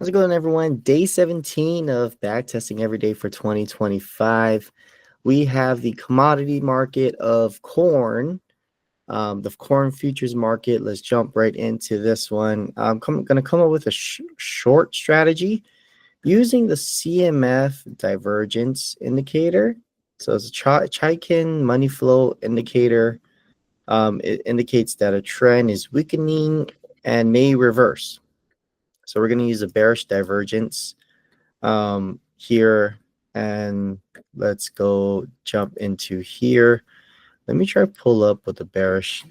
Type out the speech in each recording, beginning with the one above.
How's it going, everyone? Day 17 of backtesting every day for 2025. We have the commodity market of corn, the corn futures market. Let's jump right into this one. I'm going to come up with a short strategy using the CMF divergence indicator. So it's a Chaikin Money Flow indicator. It indicates that a trend is weakening and may reverse. So we're going to use a bearish divergence here, and let's go jump into here. Let me try to pull up with the bearish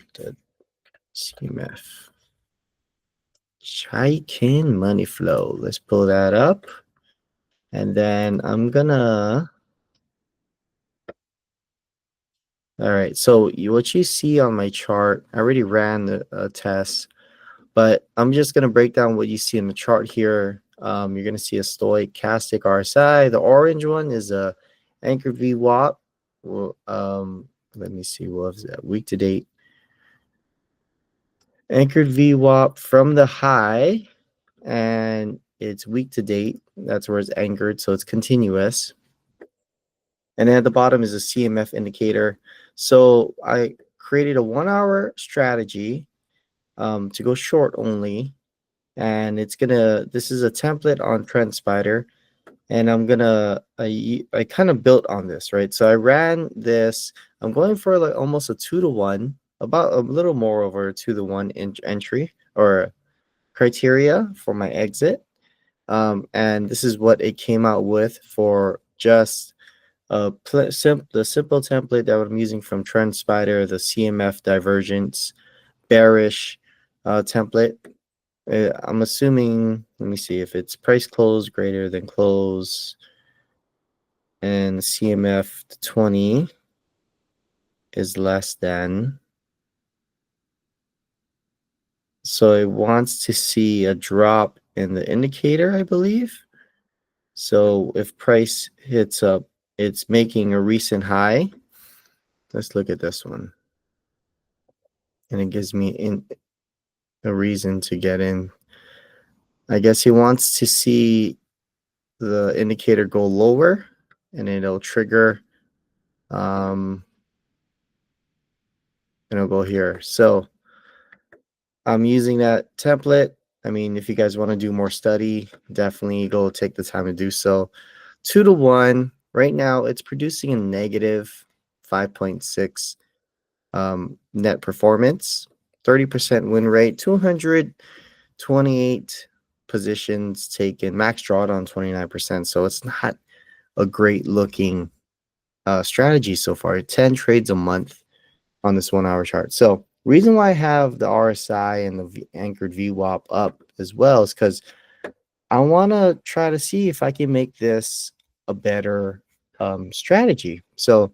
CMF Chaikin Money Flow. Let's pull that up, and then I'm gonna. All right, so what you see on my chart, I already ran the test, but I'm just gonna break down what you see in the chart here. You're going to see a stochastic RSI. The orange one is a anchored VWAP. Well, let me see, what was that? Week to date. Anchored VWAP from the high, and it's week to date. That's where it's anchored, so it's continuous. And then at the bottom is a CMF indicator. So I created a 1-hour strategy to go short only. And this is a template on TrendSpider, and I kind of built on this, right? So I ran this. I'm going for like almost a 2-to-1, about a little more over a 2-to-1 entry or criteria for my exit. And this is what it came out with for just the simple template that I'm using from TrendSpider, the CMF divergence bearish template. I'm assuming, let me see, if it's price close greater than close and CMF 20 is less than. So it wants to see a drop in the indicator, I believe. So if price hits up, it's making a recent high. Let's look at this one. And it gives me a reason to get in. I guess he wants to see the indicator go lower, and it'll trigger and it'll go here. So I'm using that template. I mean, if you guys want to do more study, definitely go take the time to do so. 2-to-1 right now, it's producing a negative 5.6 net performance, 30% win rate, 228 positions taken, max drawdown 29%. So it's not a great looking strategy so far. 10 trades a month on this 1-hour chart. So reason why I have the RSI and the anchored VWAP up as well is because I want to try to see if I can make this a better strategy. So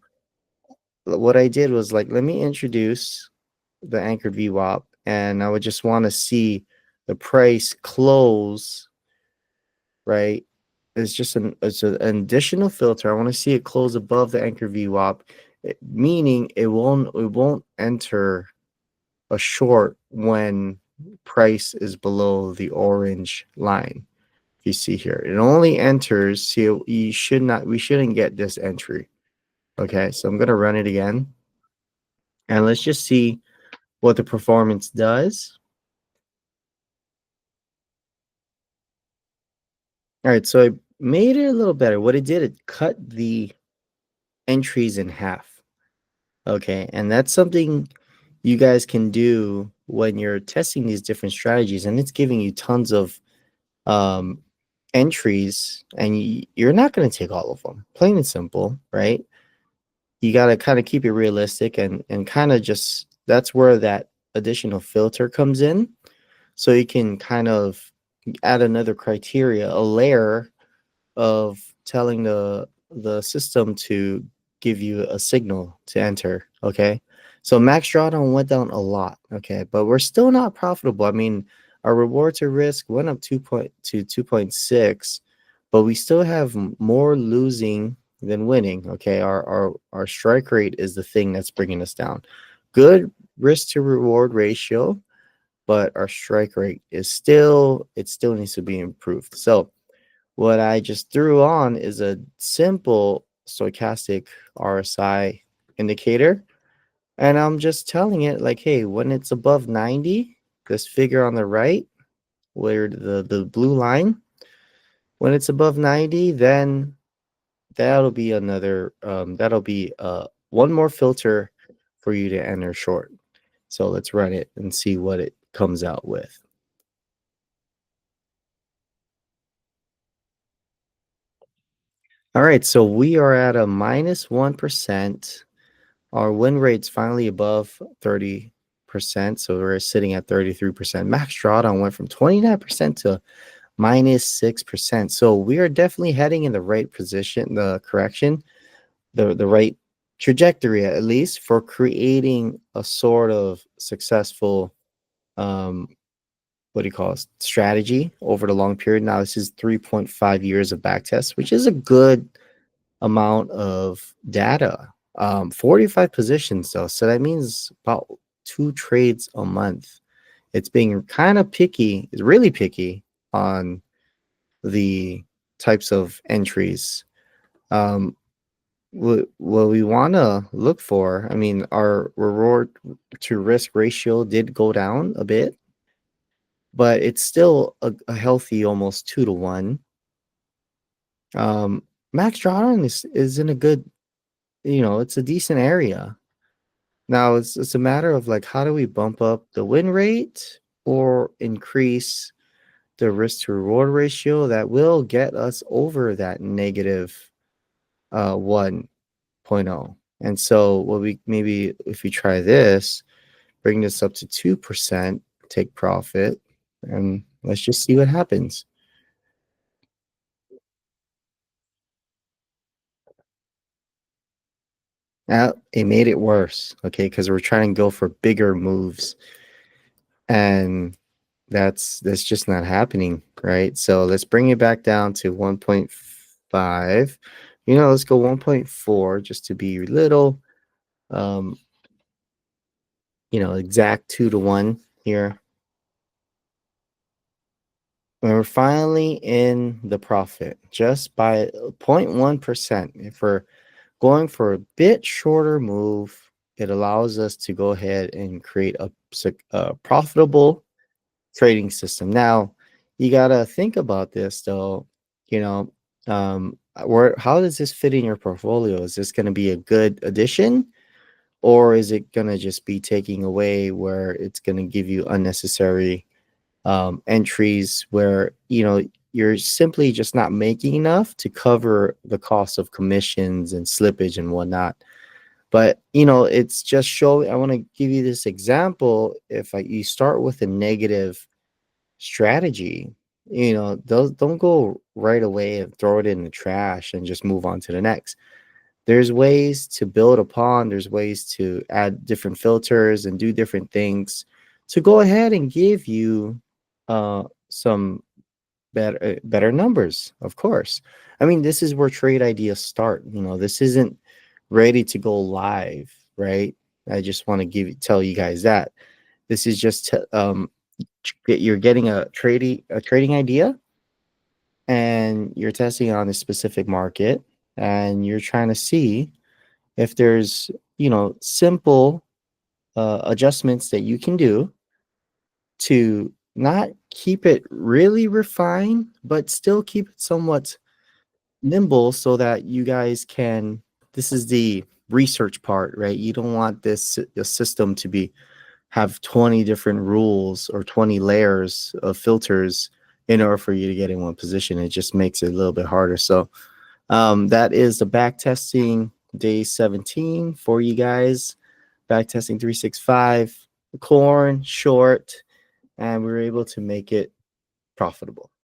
what I did was, like, let me introduce the anchored VWAP, and I would just want to see the price close, right? It's just it's an additional filter. I want to see it close above the anchor VWAP, meaning it won't enter a short when price is below the orange line. If you see here, it only enters. See, we shouldn't get this entry. Okay, so I'm gonna run it again, and let's just see what the performance does. All right, so I made it a little better. What it did, it cut the entries in half. Okay, and that's something you guys can do when you're testing these different strategies, and it's giving you tons of entries, and you're not going to take all of them. Plain and simple, right? You got to kind of keep it realistic, and kind of just, that's where that additional filter comes in. So you can kind of add another criteria, a layer of telling the system to give you a signal to enter. Okay, so max drawdown went down a lot. Okay, but we're still not profitable. I mean, our reward to risk went up 2.6, but we still have more losing than winning. Okay, our strike rate is the thing that's bringing us down. Good risk to reward ratio, but our strike rate is still, it still needs to be improved. So what I just threw on is a simple stochastic RSI indicator. And I'm just telling it like, hey, when it's above 90, this figure on the right, where the blue line, when it's above 90, then that'll be another, that'll be one more filter for you to enter short. So let's run it and see what it comes out with. All right, so we are at a -1%. Our win rate's finally above 30%, so we're sitting at 33%. Max drawdown went from 29% to -6%. So we are definitely heading in the right position, the correction, the right trajectory at least for creating a sort of successful um what do you call it, strategy over the long period. Now this is 3.5 years of backtest, which is a good amount of data. 45 positions though, so that means about 2 trades a month. It's being kind of picky, it's really picky on the types of entries. Um, what we want to look for, I mean, our reward to risk ratio did go down a bit, but it's still a healthy almost 2 to 1. Um, Max drawdown is in a good, it's a decent area. Now it's a matter of like, how do we bump up the win rate or increase the risk to reward ratio that will get us over that negative 1.0. And so what we maybe if we try this, bring this up to 2%, take profit, and let's just see what happens. Now it made it worse, okay, because we're trying to go for bigger moves, and that's just not happening, right? So let's bring it back down to 1.5. Let's go 1.4 just to be little, um, exact 2 to 1 here. And we're finally in the profit just by 0.1%. If we're going for a bit shorter move, it allows us to go ahead and create a profitable trading system. Now, you got to think about this though, you know, how does this fit in your portfolio? Is this going to be a good addition, or is it going to just be taking away where it's going to give you unnecessary entries where you're simply just not making enough to cover the cost of commissions and slippage and whatnot. But it's just showing. I want to give you this example. If you start with a negative strategy, those don't go right away and throw it in the trash and just move on to the next. There's ways to build upon, there's ways to add different filters and do different things to go ahead and give you some better numbers, of course. I mean, this is where trade ideas start. This isn't ready to go live, right? I just want to tell you guys that this is just you're getting a trading idea, and you're testing on a specific market, and you're trying to see if there's simple adjustments that you can do to not keep it really refined but still keep it somewhat nimble, so that you guys can, this is the research part, right? You don't want the system to have 20 different rules or 20 layers of filters in order for you to get in one position. It just makes it a little bit harder. So that is the back testing day 17 for you guys. Back testing 365, corn short, and we were able to make it profitable.